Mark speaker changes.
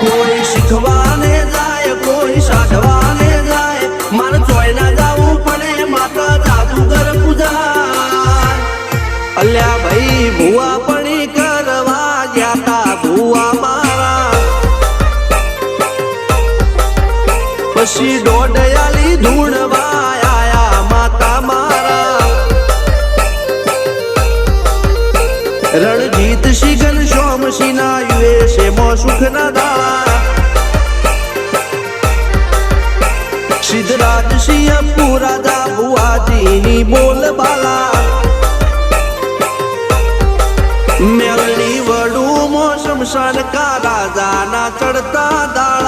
Speaker 1: કોઈ શીખવાને જાય કોઈ સાધવાને જાય મારે ચોય ના જવું પડે માતા જાદુગર પૂજા અલ્યા ભાઈ ભુવા પડી કરવા ગયા તા ભુવા મારા પછી દોડયાલી ધૂણવા આયા માતા મારા રણજીત સિંહ સોમસિંહ ના યુએસે મો સુખ ના દાળા સિદ્ધરાજ સિંહ પુરાદા ભુવાજીની બોલ બાલા મેલની વડું મો શમશાન કા રાજા ના ચડતા દાળ